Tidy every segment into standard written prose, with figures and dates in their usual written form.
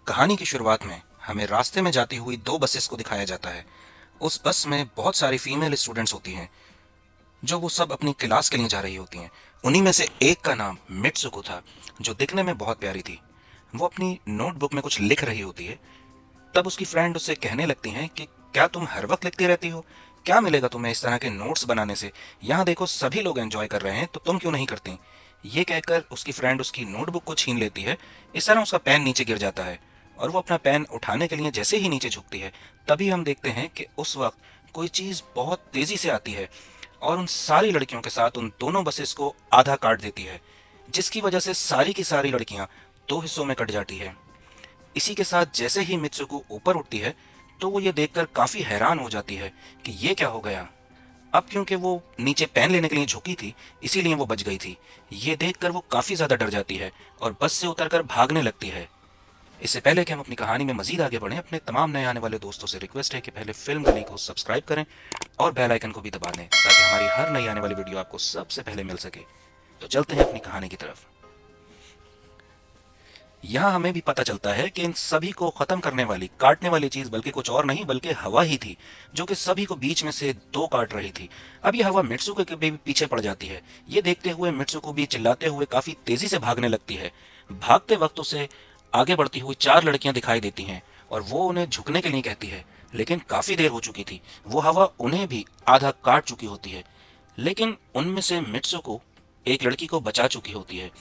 कहानी की शुरुआत में हमें रास्ते में जाती हुई दो बसेस को दिखाया जाता है। उस बस में बहुत सारी फीमेल स्टूडेंट्स होती हैं जो वो सब अपनी क्लास के लिए जा रही होती हैं। उन्हीं में से एक का नाम मित्सुको था, जो दिखने में बहुत प्यारी थी। वो अपनी नोटबुक में कुछ लिख रही होती है। तब उसकी फ्रेंड उससे कहने लगती हैं कि क्या तुम हर वक्त लिखती रहती हो? क्या मिलेगा तुम्हें इस तरह के नोट्स बनाने से? यहाँ देखो सभी लोग एंजॉय कर रहे हैं तो तुम क्यों नहीं करती? ये कहकर उसकी फ्रेंड उसकी नोटबुक को छीन लेती है। इस तरह उसका पेन नीचे गिर जाता है और वो अपना पेन उठाने के लिए जैसे ही नीचे झुकती है, तभी हम देखते हैं कि उस वक्त कोई चीज़ बहुत तेज़ी से आती है और उन सारी लड़कियों के साथ उन दोनों बसेस को आधा काट देती है, जिसकी वजह से सारी की सारी लड़कियां दो हिस्सों में कट जाती है। इसी के साथ जैसे ही मित्सुको ऊपर उठती है तो वो ये देखकर काफी हैरान हो जाती है कि ये क्या हो गया। अब क्योंकि वो नीचे पेन लेने के लिए झुकी थी, इसीलिए वो बच गई थी। ये देखकर वो काफी ज्यादा डर जाती है और बस से उतरकर भागने लगती है। इससे पहले कि हम अपनी कहानी में मजीद आगे बढ़ें, अपने तमाम नए आने वाले दोस्तों से रिक्वेस्ट है कि पहले फिल्म गली को सब्सक्राइब करें और बेल आइकन को भी दबा दें, ताकि हमारी हर नई आने वाली वीडियो आपको सबसे पहले मिल सके। तो चलते हैं अपनी कहानी की तरफ। यहाँ हमें भी पता चलता है कि इन सभी को खत्म करने वाली, काटने वाली चीज बल्कि कुछ और नहीं बल्कि हवा ही थी, जो कि सभी को बीच में से दो काट रही थी। अब ये हवा मित्सुको के भी पीछे पड़ जाती है। ये देखते हुए मित्सुको भी चिल्लाते हुए काफी तेजी से भागने लगती है। भागते वक्त उसे आगे बढ़ती हुई चार लड़कियां दिखाई देती हैं और वो उन्हें झुकने के लिए कहती है, लेकिन काफी देर हो चुकी थी। वो हवा उन्हें भी आधा काट चुकी होती है। लेकिन उनमें से मित्सुको एक लड़की को बचा चुकी होती है।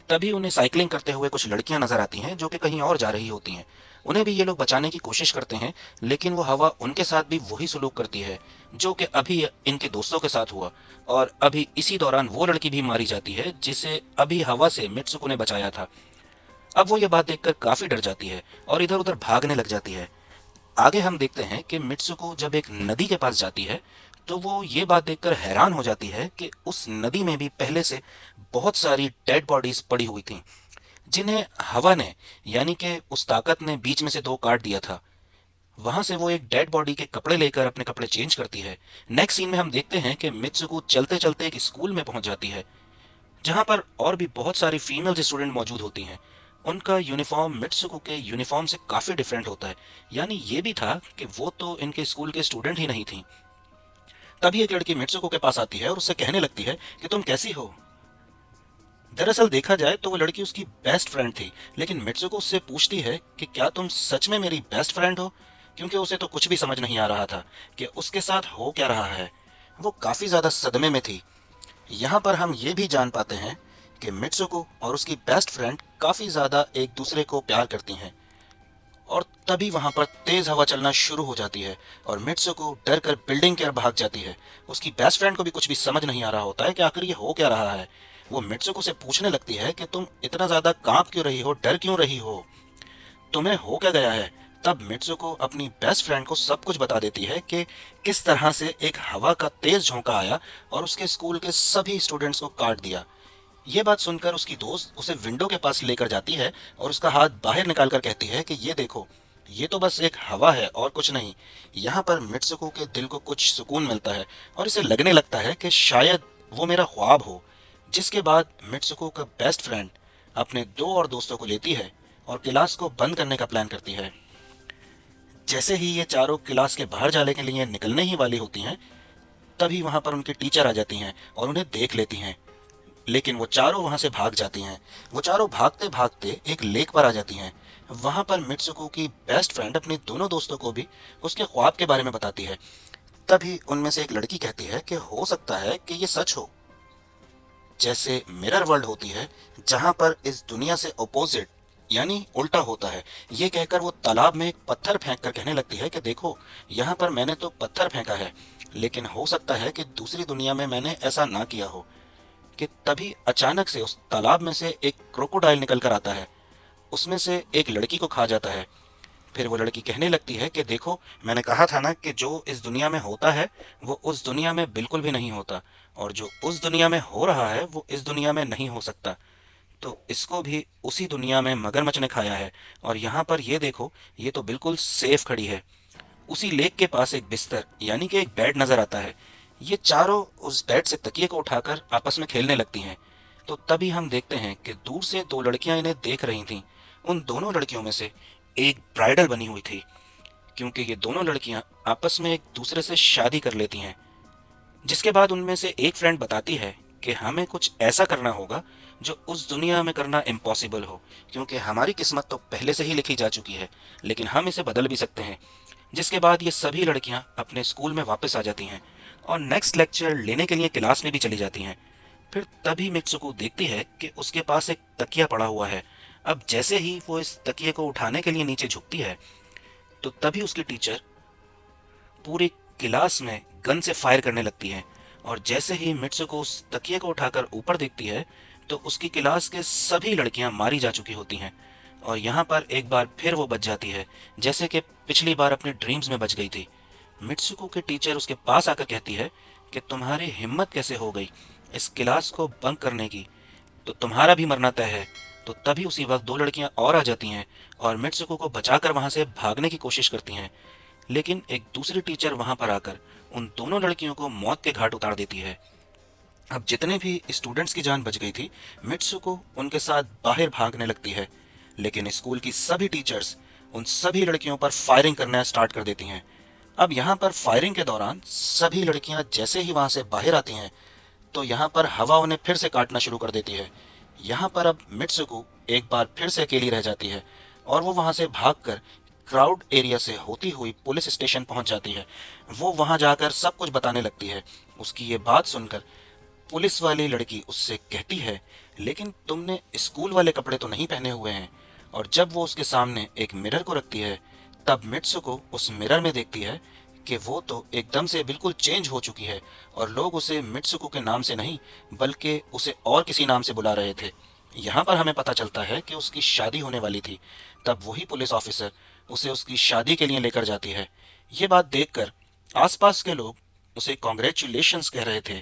तभी उन्हें साइकिलिंग करते हुए कुछ लड़कियां नजर आती हैं जो कि कहीं और जा रही होती हैं। उन्हें भी ये लोग बचाने की कोशिश करते हैं, लेकिन वो हवा उनके साथ भी वही सलूक करती है जो कि अभी इनके दोस्तों के साथ हुआ। और अभी इसी दौरान वो लड़की भी मारी जाती है जिसे अभी हवा से मित्सुको ने बचाया था। अब वो ये बात देखकर काफी डर जाती है और इधर उधर भागने लग जाती है। आगे हम देखते हैं कि मित्सुको जब एक नदी के पास जाती है तो वो ये बात देखकर हैरान हो जाती है कि उस नदी में भी पहले से बहुत सारी डेड बॉडीज पड़ी हुई थीं, जिन्हें हवा ने, यानी कि उस ताकत ने बीच में से दो काट दिया था। वहां से वो एक डेड बॉडी के कपड़े लेकर अपने कपड़े चेंज करती है। नेक्स्ट सीन में हम देखते हैं कि मित्सुको चलते चलते एक स्कूल में पहुंच जाती है, जहां पर और भी बहुत सारी फीमेल स्टूडेंट मौजूद होती हैं। उनका यूनिफॉर्म मित्सुको के यूनिफॉर्म से काफी डिफरेंट होता है। यानी ये भी था कि वो तो इनके स्कूल के स्टूडेंट ही नहीं थी। तभी एक लड़की मित्सुको के पास आती है और उससे कहने लगती है कि तुम कैसी हो। दरअसल देखा जाए तो वो लड़की उसकी बेस्ट फ्रेंड थी, लेकिन मित्सुको उससे पूछती है कि क्या तुम सच में मेरी बेस्ट फ्रेंड हो, क्योंकि उसे तो कुछ भी समझ नहीं आ रहा था कि उसके साथ हो क्या रहा है। वो काफी ज्यादा सदमे में थी। यहाँ पर हम ये भी जान पाते हैं कि मित्सुको और उसकी बेस्ट फ्रेंड काफी ज्यादा एक दूसरे को प्यार करती हैं। और तभी वहां पर तेज हवा चलना शुरू हो जाती है और मित्सुको डर कर बिल्डिंग की ओर भाग जाती है। उसकी बेस्ट फ्रेंड को भी कुछ भी समझ नहीं आ रहा होता है कि आखिर ये हो क्या रहा है। वो मित्सुको से पूछने लगती है कि तुम इतना ज्यादा कांप क्यों रही हो, डर क्यों रही हो, तुम्हें हो क्या गया है। तब मित्सुको अपनी बेस्ट फ्रेंड को सब कुछ बता देती है कि किस तरह से एक हवा का तेज झोंका आया और उसके स्कूल के सभी स्टूडेंट्स को काट दिया। ये बात सुनकर उसकी दोस्त उसे विंडो के पास लेकर जाती है और उसका हाथ बाहर निकालकर कहती है कि ये देखो, ये तो बस एक हवा है और कुछ नहीं। यहाँ पर मित्सुको के दिल को कुछ सुकून मिलता है और इसे लगने लगता है कि शायद वो मेरा ख्वाब हो। जिसके बाद मित्सुको का बेस्ट फ्रेंड अपने दो और दोस्तों को लेती है और क्लास को बंद करने का प्लान करती है। जैसे ही ये चारों क्लास के बाहर जाने के लिए निकलने ही वाली होती हैं, तभी वहां पर उनकी टीचर आ जाती हैं और उन्हें देख लेती हैं। लेकिन वो चारों वहां से भाग जाती हैं। वो चारों भागते भागते एक लेक पर आ जाती हैं। वहां पर मित्सुको की बेस्ट फ्रेंड अपने दोनों दोस्तों को भी उसके ख्वाब के बारे में बताती है। तभी उनमें से एक लड़की कहती है कि हो सकता है कि ये सच हो, जैसे मिरर वर्ल्ड होती है जहां पर इस दुनिया से अपोजिट यानी उल्टा होता है। ये कहकर वो तालाब में एक पत्थर फेंक कर कहने लगती है कि देखो, यहाँ पर मैंने तो पत्थर फेंका है, लेकिन हो सकता है कि दूसरी दुनिया में मैंने ऐसा ना किया हो। कि तभी अचानक से उस तालाब में से एक क्रोकोडाइल निकल कर आता है। उसमें से एक लड़की को खा जाता है। फिर वो लड़की कहने लगती है कि देखो, मैंने कहा था ना कि जो इस दुनिया में होता है वो उस दुनिया में बिल्कुल भी नहीं होता, और जो उस दुनिया में हो रहा है वो इस दुनिया में नहीं हो सकता। तो इसको भी उसी दुनिया में मगरमच्छ ने खाया है। और यहाँ पर ये देखो, ये तो बिल्कुल सेफ खड़ी है। उसी लेक के पास एक बिस्तर यानी कि एक बेड नजर आता है। ये चारों उस बेड से तकिए को उठाकर आपस में खेलने लगती हैं। तो तभी हम देखते हैं कि दूर से दो लड़कियां इन्हें देख रही थीं। उन दोनों लड़कियों में से एक ब्राइडल बनी हुई थी, क्योंकि ये दोनों लड़कियां आपस में एक दूसरे से शादी कर लेती हैं। जिसके बाद उनमें से एक फ्रेंड बताती है कि हमें कुछ ऐसा करना होगा जो उस दुनिया में करना इम्पॉसिबल हो, क्योंकि हमारी किस्मत तो पहले से ही लिखी जा चुकी है, लेकिन हम इसे बदल भी सकते हैं। जिसके बाद ये सभी लड़कियां अपने स्कूल में वापस आ जाती हैं और नेक्स्ट लेक्चर लेने के लिए क्लास में भी चली जाती हैं। फिर तभी मित्सुको देखती है कि उसके पास एक तकिया पड़ा हुआ है। अब जैसे ही वो इस तकिए को उठाने के लिए नीचे झुकती है, तो तभी उसकी टीचर पूरी क्लास में गन से फायर करने लगती है। और जैसे ही मित्सुको उस तकिए को उठाकर ऊपर देखती है, तो उसकी क्लास के सभी लड़कियां मारी जा चुकी होती हैं। और यहाँ पर एक बार फिर वो बच जाती है, जैसे कि पिछली बार अपने ड्रीम्स में बच गई थी। मित्सुको की टीचर उसके पास आकर कहती है कि तुम्हारी हिम्मत कैसे हो गई इस क्लास को बंक करने की, तो तुम्हारा भी मरना तय है। तो तभी उसी वक्त दो लड़कियां और आ जाती हैं और मित्सुको को बचाकर वहां से भागने की कोशिश करती हैं, लेकिन एक दूसरी टीचर वहां पर आकर उन दोनों लड़कियों को मौत के घाट उतार देती है। अब जितने भी स्टूडेंट्स की जान बच गई थी, मित्सुको उनके साथ बाहर भागने लगती है, लेकिन स्कूल की सभी टीचर्स उन सभी लड़कियों पर फायरिंग करना स्टार्ट कर देती हैं। अब यहाँ पर फायरिंग के दौरान सभी लड़कियां जैसे ही वहां से बाहर आती हैं, तो यहाँ पर हवा उन्हें फिर से काटना शुरू कर देती है। यहाँ पर अब मित्सुको एक बार फिर से अकेली रह जाती है और वो वहां से भागकर क्राउड एरिया से होती हुई पुलिस स्टेशन पहुंच जाती है। वो वहां जाकर सब कुछ बताने लगती है। उसकी ये बात सुनकर पुलिस वाली लड़की उससे कहती है, लेकिन तुमने स्कूल वाले कपड़े तो नहीं पहने हुए हैं। और जब वो उसके सामने एक मिरर को रखती है, तब मित्सुको उस मिरर में देखती है कि वो तो एकदम से बिल्कुल चेंज हो चुकी है और लोग उसे मित्सुको के नाम से नहीं बल्कि उसे और किसी नाम से बुला रहे थे। यहाँ पर हमें पता चलता है कि उसकी शादी होने वाली थी। तब वही पुलिस ऑफिसर उसे उसकी शादी के लिए लेकर जाती है। ये बात देखकर आसपास के लोग उसे कॉन्ग्रेचुलेशंस कह रहे थे।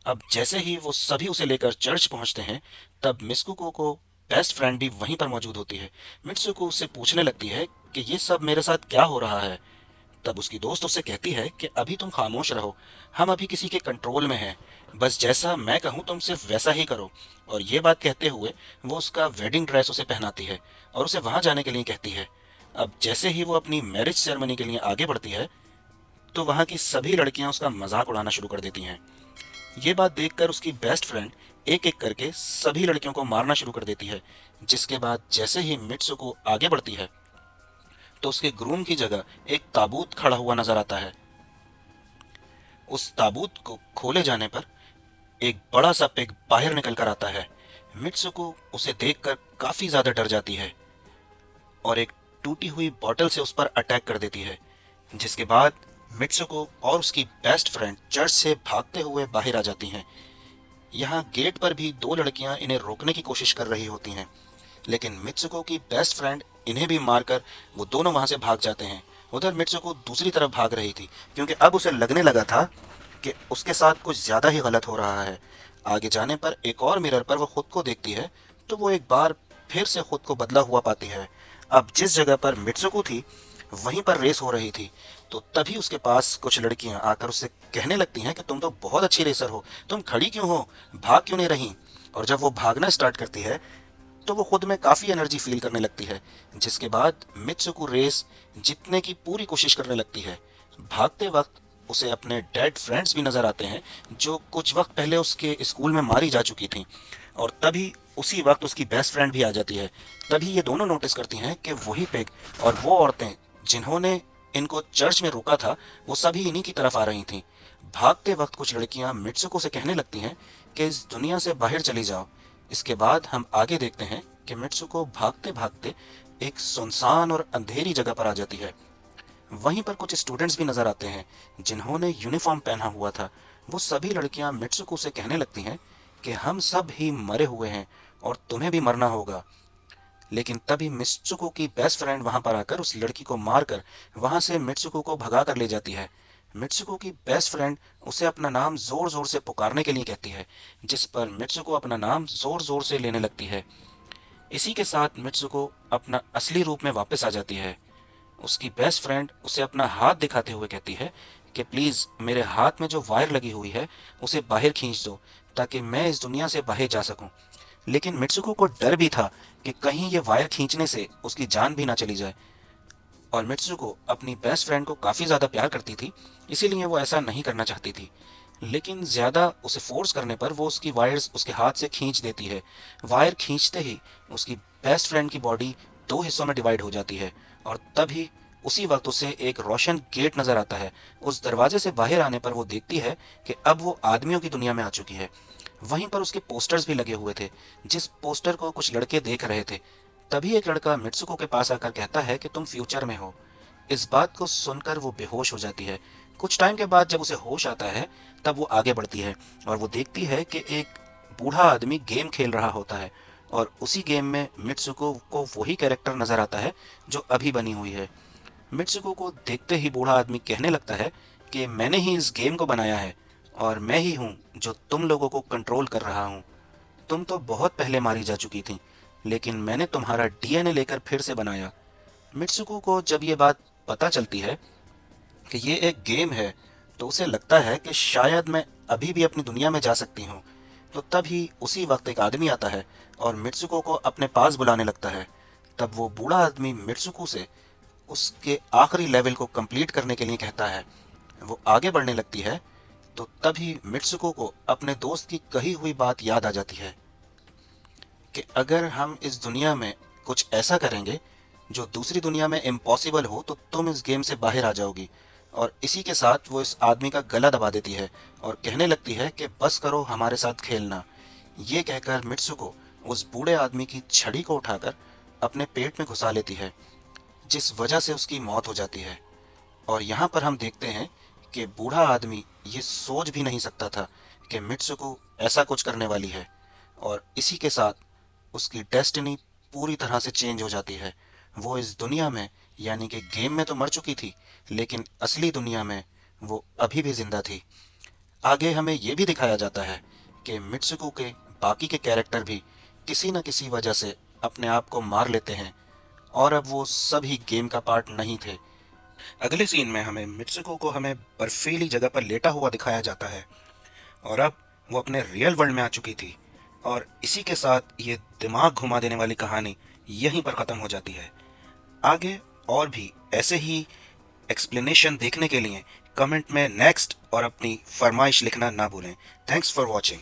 अब जैसे ही वो सभी उसे लेकर चर्च पहुंचते हैं, तब मित्सुको को बेस्ट फ्रेंड भी वहीं पर मौजूद होती है। मित्सुको उससे पूछने लगती है कि ये सब मेरे साथ क्या हो रहा है। तब उसकी दोस्त उससे कहती है कि अभी तुम खामोश रहो, हम अभी किसी के कंट्रोल में हैं, बस जैसा मैं कहूँ तुम सिर्फ वैसा ही करो। और ये बात कहते हुए वो उसका वेडिंग ड्रेस उसे पहनाती है और उसे वहां जाने के लिए कहती है। अब जैसे ही वो अपनी मैरिज सेरेमनी के लिए आगे बढ़ती है, तो वहां की सभी लड़कियां उसका मजाक उड़ाना शुरू कर देती हैं। ये बात देखकर उसकी बेस्ट फ्रेंड एक एक करके सभी लड़कियों को मारना शुरू कर देती है। जिसके बाद जैसे ही मित्सुको आगे बढ़ती है, तो उसके ग्रूम की जगह एक ताबूत खड़ा हुआ नजर आता है। उस ताबूत को खोले जाने पर एक बड़ा सा पिग बाहर निकल कर आता है। मित्सुको उसे देखकर काफी ज्यादा डर जाती है और एक टूटी हुई बोतल से उस पर अटैक कर देती है। जिसके बाद मित्सुको और उसकी बेस्ट फ्रेंड चर्च से भागते हुए बाहर आ जाती हैं। यहाँ गेट पर भी दो लड़कियां इन्हें रोकने की कोशिश कर रही होती हैं, लेकिन मित्सुको की बेस्ट फ्रेंड इन्हें भी मारकर वो दोनों वहां से भाग जाते हैं। उधर मित्सुको दूसरी तरफ भाग रही थी, क्योंकि अब उसे लगने लगा था कि उसके साथ कुछ ज्यादा ही गलत हो रहा है। आगे जाने पर एक और मिरर पर वो खुद को देखती है, तो वो एक बार फिर से खुद को बदला हुआ पाती है। अब जिस जगह पर मित्सुको थी, वहीं पर रेस हो रही थी। तो तभी उसके पास कुछ लड़कियां आकर उससे कहने लगती हैं कि तुम तो बहुत अच्छी रेसर हो, तुम खड़ी क्यों हो, भाग क्यों नहीं रही। और जब वो भागना स्टार्ट करती है, तो वो खुद में काफी एनर्जी फील करने लगती है। जिसके बाद मित्सुको रेस जीतने की पूरी कोशिश करने लगती है। भागते वक्त उसे अपने डेड फ्रेंड्स भी नजर आते हैं, जो कुछ वक्त पहले उसके स्कूल में मारी जा चुकी थी। और तभी उसी वक्त उसकी बेस्ट फ्रेंड भी आ जाती है। तभी ये दोनों नोटिस करती हैं कि वही पिग और वो औरतें जिन्होंने इनको चर्च में रोका था, वो सभी इन्हीं की तरफ आ रही थीं। भागते वक्त कुछ लड़कियां मित्सुको से कहने लगती हैं कि इस दुनिया से बाहर चली जाओ। इसके बाद हम आगे देखते हैं कि मित्सुको भागते भागते एक सुनसान और अंधेरी जगह पर आ जाती है। वहीं पर कुछ स्टूडेंट्स भी नजर आते हैं जिन्होंने यूनिफॉर्म पहना हुआ था। वो सभी लड़कियां मित्सुको से कहने लगती हैं कि हम सब ही मरे हुए हैं और तुम्हें भी मरना होगा। लेकिन तभी मित्सुको की बेस्ट फ्रेंड वहां पर आकर उस लड़की को मारकर वहां से मित्सुको को भगा कर ले जाती है। मित्सुको की बेस्ट फ्रेंड उसे अपना नाम जोर जोर से पुकारने के लिए कहती है, जिस पर मित्सुको अपना नाम जोर जोर से लेने लगती है। इसी के साथ मित्सुको अपना असली रूप में वापस आ जाती है। उसकी बेस्ट फ्रेंड उसे अपना हाथ दिखाते हुए कहती है कि प्लीज मेरे हाथ में जो वायर लगी हुई है उसे बाहर खींच दो, ताकि मैं इस दुनिया से बाहर जा सकूं। लेकिन मित्सुको को डर भी था कि कहीं ये वायर खींचने से उसकी जान भी ना चली जाए। और मित्सुको अपनी बेस्ट फ्रेंड को काफ़ी ज़्यादा प्यार करती थी, इसीलिए वो ऐसा नहीं करना चाहती थी। लेकिन ज़्यादा उसे फोर्स करने पर वो उसकी वायर्स उसके हाथ से खींच देती है। वायर खींचते ही उसकी बेस्ट फ्रेंड की बॉडी दो हिस्सों में डिवाइड हो जाती है और तभी उसी वक्त उसे एक रोशन गेट नजर आता है। उस दरवाजे से बाहर आने पर वो देखती है कि अब वो आदमियों की दुनिया में आ चुकी है। वहीं पर उसके पोस्टर्स भी लगे हुए थे, जिस पोस्टर को कुछ लड़के देख रहे थे। तभी एक लड़का मित्सुको के पास आकर कहता है कि तुम फ्यूचर में हो। इस बात को सुनकर वो बेहोश हो जाती है। कुछ टाइम के बाद जब उसे होश आता है तब वो आगे बढ़ती है और वो देखती है कि एक बूढ़ा आदमी गेम खेल रहा होता है और उसी गेम में मित्सुको को वही कैरेक्टर नजर आता है जो अभी बनी हुई है। मित्सुको को देखते ही बूढ़ा आदमी कहने लगता है कि मैंने ही इस गेम को बनाया है और मैं ही हूँ जो तुम लोगों को कंट्रोल कर रहा हूँ। तुम तो बहुत पहले मारी जा चुकी थी, लेकिन मैंने तुम्हारा डीएनए लेकर फिर से बनाया। मित्सुको को जब ये बात पता चलती है कि ये एक गेम है तो उसे लगता है कि शायद मैं अभी भी अपनी दुनिया में जा सकती हूँ। तो तभी उसी वक्त एक आदमी आता है और मित्सुको को अपने पास बुलाने लगता है। तब वो बूढ़ा आदमी मित्सुको से उसके आखिरी लेवल को कंप्लीट करने के लिए कहता है। वो आगे बढ़ने लगती है तो तभी मित्सुको को अपने दोस्त की कही हुई बात याद आ जाती है कि अगर हम इस दुनिया में कुछ ऐसा करेंगे जो दूसरी दुनिया में इम्पॉसिबल हो तो तुम इस गेम से बाहर आ जाओगी। और इसी के साथ वो इस आदमी का गला दबा देती है और कहने लगती है कि बस करो हमारे साथ खेलना। ये कहकर मित्सुको उस बूढ़े आदमी की छड़ी को उठाकर अपने पेट में घुसा लेती है, जिस वजह से उसकी मौत हो जाती है। और यहाँ पर हम देखते हैं कि बूढ़ा आदमी ये सोच भी नहीं सकता था कि मित्सुको ऐसा कुछ करने वाली है और इसी के साथ उसकी डेस्टिनी पूरी तरह से चेंज हो जाती है। वो इस दुनिया में यानी कि गेम में तो मर चुकी थी, लेकिन असली दुनिया में वो अभी भी जिंदा थी। आगे हमें ये भी दिखाया जाता है कि मित्सुको के बाकी के कैरेक्टर भी किसी न किसी वजह से अपने आप को मार लेते हैं और अब वो सभी गेम का पार्ट नहीं थे। अगले सीन में हमें मित्सुको को हमें बर्फीली जगह पर लेटा हुआ दिखाया जाता है और अब वो अपने रियल वर्ल्ड में आ चुकी थी। और इसी के साथ ये दिमाग घुमा देने वाली कहानी यहीं पर ख़त्म हो जाती है। आगे और भी ऐसे ही एक्सप्लेनेशन देखने के लिए कमेंट में नेक्स्ट और अपनी फरमाइश लिखना ना भूलें। Thanks for watching.